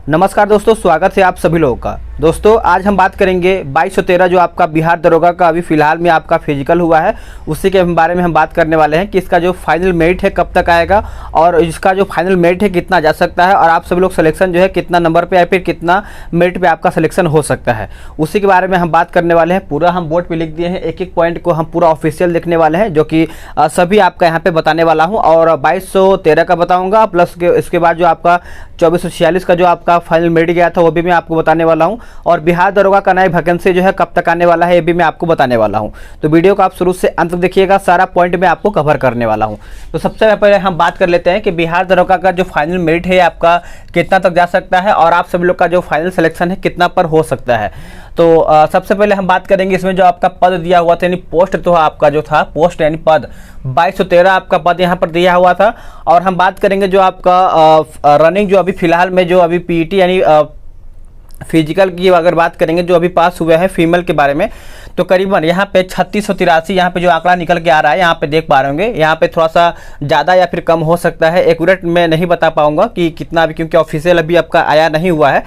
नमस्कार दोस्तों, स्वागत है आप सभी लोगों का। दोस्तों आज हम बात करेंगे 2213 जो आपका बिहार दरोगा का अभी फिलहाल में आपका फिजिकल हुआ है, उसी के बारे में हम बात करने वाले हैं कि इसका जो फाइनल मेरिट है कब तक आएगा और इसका जो फाइनल मेरिट है कितना जा सकता है और आप सभी लोग सिलेक्शन जो है कितना नंबर पे या फिर कितना मेरिट पे आपका सिलेक्शन हो सकता है, उसी के बारे में हम बात करने वाले हैं। पूरा हम बोर्ड पर लिख दिए हैं, एक एक पॉइंट को हम पूरा ऑफिशियल लिखने वाले हैं, जो कि सभी आपका यहाँ पे बताने वाला हूँ। और 2213 का बताऊँगा, प्लस इसके बाद जो आपका 2446 का जो आपका फाइनल मेरिट गया था वो भी मैं आपको बताने वाला हूं। और बिहार दरोगा का नया वैकेंसी जो है कब तक आने वाला है ये भी मैं आपको बताने वाला हूं। तो वीडियो को आप शुरू से अंत तक देखिएगा, सारा पॉइंट मैं आपको कवर करने वाला हूं। तो सबसे पहले हम बात कर लेते हैं कि बिहार दरोगा का जो फाइनल मेरिट है आपका कितना तक जा सकता है और आप सभी लोग का जो फाइनल सिलेक्शन है कितना पर हो सकता है। तो सबसे पहले हम बात करेंगे इसमें जो आपका पद दिया हुआ था, यानी पोस्ट तो आपका जो था पोस्ट यानी पद 2213 आपका पद यहाँ पर दिया हुआ था। और हम बात करेंगे जो आपका रनिंग जो अभी फिलहाल में जो अभी पीईटी यानी फिजिकल की अगर बात करेंगे जो अभी पास हुए हैं फीमेल के बारे में, तो करीबन यहाँ पे 3683 यहाँ पे जो आंकड़ा निकल के आ रहा है यहाँ पे देख पा रहे होंगे। यहाँ पे थोड़ा सा ज़्यादा या फिर कम हो सकता है, एक्यूरेट मैं नहीं बता पाऊंगा कि कितना भी, क्योंकि ऑफिशियल अभी आपका आया नहीं हुआ है।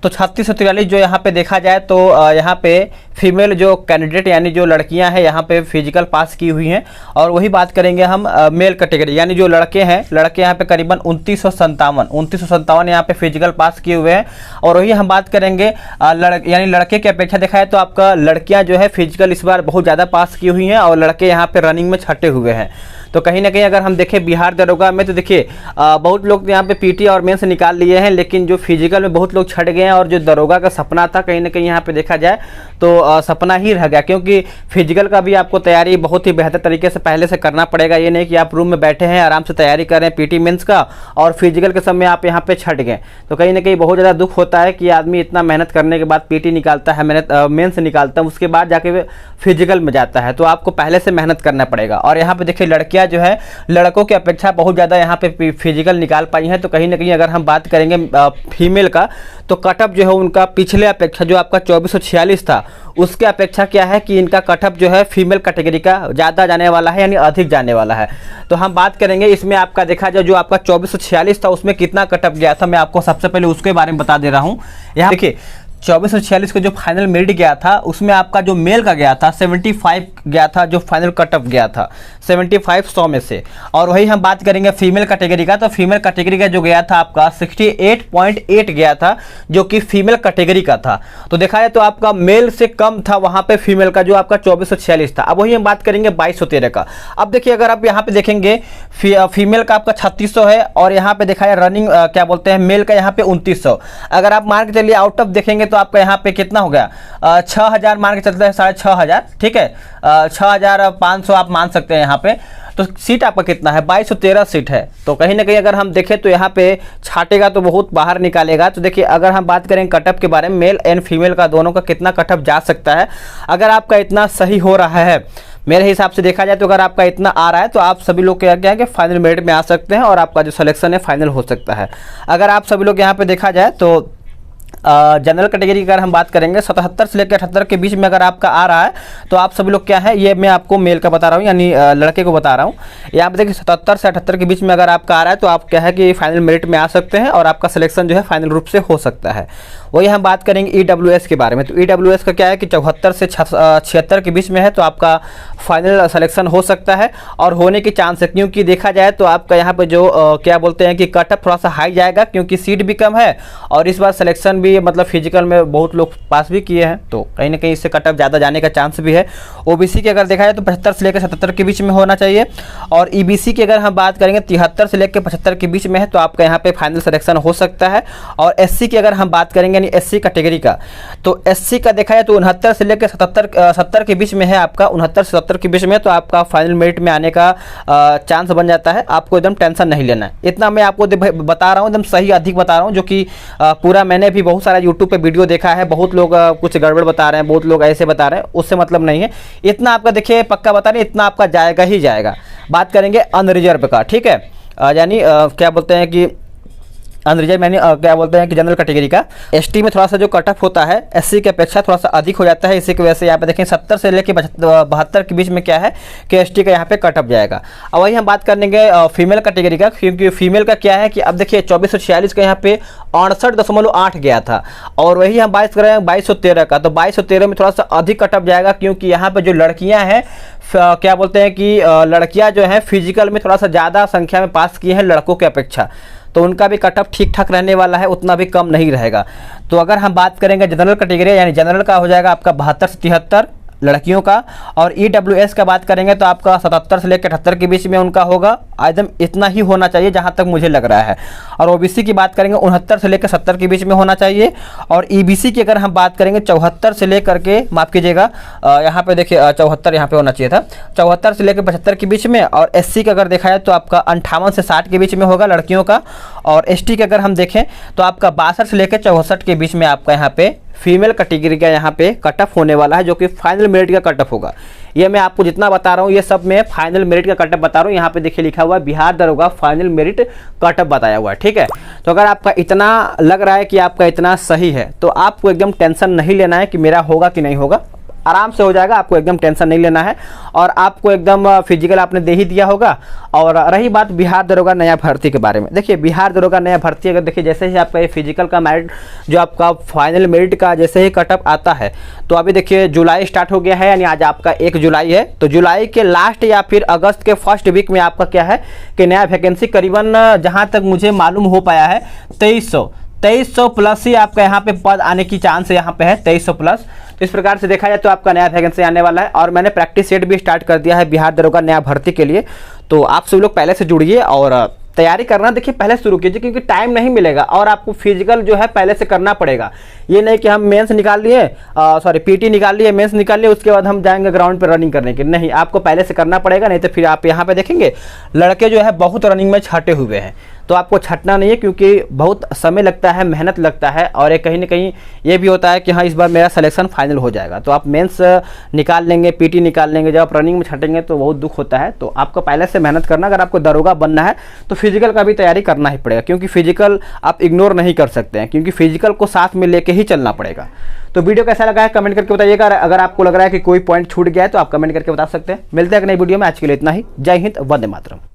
तो 3643 जो यहाँ पे देखा जाए तो यहाँ पे फीमेल जो कैंडिडेट यानी जो लड़कियां हैं यहाँ पे फिजिकल पास की हुई हैं। और वही बात करेंगे हम मेल कैटेगरी यानी जो लड़के हैं, लड़के यहाँ पे करीबन 2957 यहाँ पे फिजिकल पास किए हुए हैं। और वही हम बात करेंगे यानी लड़के की अपेक्षा देखा है तो आपका लड़कियां जो है फिजिकल इस बार बहुत ज़्यादा पास की हुई हैं और लड़के यहाँ पे रनिंग में छटे हुए हैं। तो कहीं ना कहीं अगर हम देखें बिहार दरोगा में तो देखिए बहुत लोग यहाँ पे पीटी और मेंस निकाल लिए हैं, लेकिन जो फिजिकल में बहुत लोग छट गए हैं। और जो दरोगा का सपना था कहीं ना कहीं यहाँ पे देखा जाए तो सपना ही रह गया, क्योंकि फिजिकल का भी आपको तैयारी बहुत ही बेहतर तरीके से पहले से करना पड़ेगा। ये नहीं कि आप रूम में बैठे हैं आराम से तैयारी कर रहे हैं पीटी मेंस का और फिजिकल के समय आप यहाँ पे छट गए। तो कहीं ना कहीं बहुत ज़्यादा दुख होता है कि आदमी इतना मेहनत करने के बाद पीटी निकालता है, मेंस निकालता है, उसके बाद जाके फिजिकल में जाता है। तो आपको पहले से मेहनत करना पड़ेगा। और यहाँ पे देखिए लड़कियाँ जो है लड़कों की अपेक्षा बहुत ज़्यादा यहाँ पे फिजिकल निकाल पाई हैं। तो कहीं ना कहीं अगर हम बात करेंगे फीमेल का तो कटअप जो है उनका पिछले अपेक्षा जो आपका 2446 था उसके अपेक्षा क्या है कि इनका कटअप जो है फीमेल कैटेगरी का ज़्यादा जाने वाला है, यानी अधिक जाने वाला है। तो हम बात करेंगे इसमें आपका देखा जाए जो आपका 2446 था उसमें कितना कटअप गया था, मैं आपको सबसे पहले उसके बारे में बता दे रहा हूँ। यहाँ देखिए 2446 का जो फाइनल मेरिट गया था उसमें आपका जो मेल का गया था 75 गया था, जो फाइनल कटअप गया था 75 100 में से। और वही हम बात करेंगे फीमेल कैटेगरी का, तो फीमेल कैटेगरी का जो गया था आपका 68.8 गया था, जो कि फीमेल कैटेगरी का था। तो देखा जाए तो आपका मेल से कम था वहां पे फीमेल का जो आपका 2446 था। अब वही हम बात करेंगे 2213 का। अब देखिए अगर आप यहाँ पे देखेंगे फीमेल का आपका 3600 है और यहाँ पे देखा है रनिंग क्या बोलते हैं मेल का यहाँ पे 2900। अगर आप मान के चलिए आउट ऑफ देखेंगे तो आपका यहाँ पे कितना हो गया 6000 मान के चलते हैं, 6500, ठीक है 6500 आप मान सकते हैं यहाँ पे। तो सीट आपका कितना है 2213 सीट है। तो कहीं ना कहीं अगर हम देखें तो यहाँ पे छाटेगा तो बहुत बाहर निकालेगा। तो देखिए अगर हम बात करें कटअप के बारे में मेल एंड फीमेल का दोनों का कितना कटअप जा सकता है, अगर आपका इतना सही हो रहा है मेरे हिसाब से देखा जाए तो अगर आपका इतना आ रहा है तो आप सभी लोग क्या है कि फाइनल मेरिट में आ सकते हैं और आपका जो सिलेक्शन है फाइनल हो सकता है। अगर आप सभी लोग यहाँ पे देखा जाए तो जनरल कैटेगरी की अगर हम बात करेंगे 77 से लेकर 78 के बीच में अगर आपका आ रहा है तो आप सभी लोग क्या है, ये मैं आपको मेल का बता रहा हूँ यानी लड़के को बता रहा हूँ। यहाँ पे देखिए 77 से 78 के बीच में अगर आपका आ रहा है तो आप क्या है कि फाइनल मेरिट में आ सकते हैं और आपका सिलेक्शन जो है फाइनल रूप से हो सकता है। वही हम बात करेंगे EWS के बारे में। तो EWS का क्या है कि 74 से 76 के बीच में है तो आपका फाइनल सिलेक्शन हो सकता है और होने की चांस है, क्योंकि देखा जाए तो आपका यहाँ पे जो क्या बोलते हैं कि कटअप थोड़ा सा हाई जाएगा, क्योंकि सीट भी कम है और इस बार सिलेक्शन भी मतलब फिजिकल में बहुत लोग पास भी किए हैं। तो कहीं ना कहीं इससे कटअप ज़्यादा जाने का चांस भी है। OBC की अगर देखा जाए तो 75 से लेकर 77 के बीच में होना चाहिए। और EBC की अगर हम बात करेंगे 73 से लेकर 75 के बीच में है तो आपका यहाँ पे फाइनल सिलेक्शन हो सकता है। और SC की अगर हम बात करेंगे यानी SC कैटेगरी का, तो SC का देखा जाए तो 69 से लेकर 70 के बीच में है आपका, 69 से 70 के बीच में, तो आपका फाइनल मेरिट में आने का चांस बन जाता है। आपको एकदम टेंशन नहीं लेना है, इतना मैं आपको बता रहा हूँ एकदम सही अधिक बता रहा हूँ, जो कि पूरा मैंने भी बहुत सारा यूट्यूब पे वीडियो देखा है। बहुत लोग कुछ गड़बड़ बता रहे हैं, बहुत लोग ऐसे बता रहे हैं, उससे मतलब नहीं है। इतना आपका देखिए पक्का बता रहे हैं, इतना आपका जाएगा ही जाएगा। बात करेंगे अनरिजर्व का, ठीक है, यानी क्या बोलते हैं कि अनरिजर्व मैंने क्या बोलते हैं कि जनरल कैटेगरी का। एसटी में थोड़ा सा जो कट ऑफ होता है एससी की अपेक्षा थोड़ा सा अधिक हो जाता है, इसी की वजह से यहाँ पे देखें 70 से लेकर 72 के बीच में क्या है कि एसटी का यहाँ पे कट ऑफ जाएगा। और वही हम बात करेंगे फीमेल कैटेगरी का, क्योंकि फीमेल का क्या है कि अब देखिए 2446 का यहाँ पे 68.8 गया था, और वही हम बात कर रहे हैं 2213 का, तो 2213 में थोड़ा सा अधिक कट ऑफ जाएगा, क्योंकि यहाँ पे जो लड़कियाँ हैं क्या बोलते हैं कि लड़कियाँ जो हैं फिजिकल में थोड़ा सा ज़्यादा संख्या में पास की हैं लड़कों की अपेक्षा, तो उनका भी कट ऑफ ठीक ठाक रहने वाला है, उतना भी कम नहीं रहेगा। तो अगर हम बात करेंगे जनरल कैटेगरी, यानी जनरल का हो जाएगा आपका 72 से 73 लड़कियों का, और ईडब्ल्यूएस का बात करेंगे तो आपका 77 से लेकर 78 के बीच में उनका होगा, एकदम इतना ही होना चाहिए जहां तक मुझे लग रहा है। और ओबीसी की बात करेंगे 69 से लेकर 70 के बीच में होना चाहिए, और ईबीसी की अगर हम बात करेंगे 74 से लेकर के, माफ़ कीजिएगा यहाँ पे देखिए 74 यहाँ पे होना चाहिए था, 74 से लेकर 75 के बीच में। और एससी का अगर देखा जाए तो आपका 58 से 60 के बीच में होगा लड़कियों का, और एसटी का अगर हम देखें तो आपका 62 से लेकर 64 के बीच में आपका यहाँ पे फीमेल कैटेगरी का यहाँ पे कट ऑफ होने वाला है, जो कि फाइनल मेरिट का कट ऑफ होगा। ये मैं आपको जितना बता रहा हूँ ये सब मैं फाइनल मेरिट का कट ऑफ बता रहा हूँ। यहाँ पे देखिए लिखा हुआ है बिहार दरोगा फाइनल मेरिट कट ऑफ बताया हुआ है, ठीक है। तो अगर आपका इतना लग रहा है कि आपका इतना सही है तो आपको एकदम टेंशन नहीं लेना है कि मेरा होगा कि नहीं होगा, आराम से हो जाएगा, आपको एकदम टेंशन नहीं लेना है। और आपको एकदम फिजिकल आपने दे ही दिया होगा। और रही बात बिहार दरोगा नया भर्ती के बारे में, देखिए बिहार दरोगा नया भर्ती अगर देखिए जैसे ही आपका ये फिजिकल का मेरिट जो आपका फाइनल मेरिट का जैसे ही कट ऑफ आता है, तो अभी देखिए जुलाई स्टार्ट हो गया है, यानी आज आपका 1 जुलाई है, तो जुलाई के लास्ट या फिर अगस्त के फर्स्ट वीक में आपका क्या है कि नया वैकेंसी करीबन जहाँ तक मुझे मालूम हो पाया है 2300 प्लस ही आपका यहाँ पे पद आने की चांस यहाँ पे है, 2300 प्लस। इस प्रकार से देखा जाए तो आपका नया वैकेंसी आने वाला है। और मैंने प्रैक्टिस सेट भी स्टार्ट कर दिया है बिहार दरोगा नया भर्ती के लिए, तो आप सभी लोग पहले से जुड़िए और तैयारी करना देखिए पहले शुरू कीजिए, क्योंकि टाइम नहीं मिलेगा और आपको फिजिकल जो है पहले से करना पड़ेगा। ये नहीं कि हम मेंस निकाल लिए, सॉरी पीटी निकाल लिए, मेंस निकाल लिए, उसके बाद हम जाएंगे ग्राउंड पर रनिंग करने के, नहीं, आपको पहले से करना पड़ेगा। नहीं तो फिर आप यहाँ पे देखेंगे लड़के जो है बहुत रनिंग में छटे हुए हैं, तो आपको छटना नहीं है, क्योंकि बहुत समय लगता है, मेहनत लगता है, और ये कहीं ना कहीं ये भी होता है कि हाँ इस बार मेरा सिलेक्शन फाइनल हो जाएगा। तो आप मेंस निकाल लेंगे, पीटी निकाल लेंगे, जब आप रनिंग में छटेंगे तो बहुत दुख होता है। तो आपको पहले से मेहनत करना, अगर आपको दरोगा बनना है तो फिजिकल का भी तैयारी करना ही पड़ेगा, क्योंकि फिजिकल आप इग्नोर नहीं कर सकते हैं, क्योंकि फिजिकल को साथ में लेके ही चलना पड़ेगा। तो वीडियो कैसा लगा है कमेंट करके बताइएगा। अगर आपको लग रहा है कि कोई पॉइंट छूट गया है तो आप कमेंट करके बता सकते हैं। मिलते हैं एक नई वीडियो में, आज के लिए इतना ही। जय हिंद, वंदे मातरम।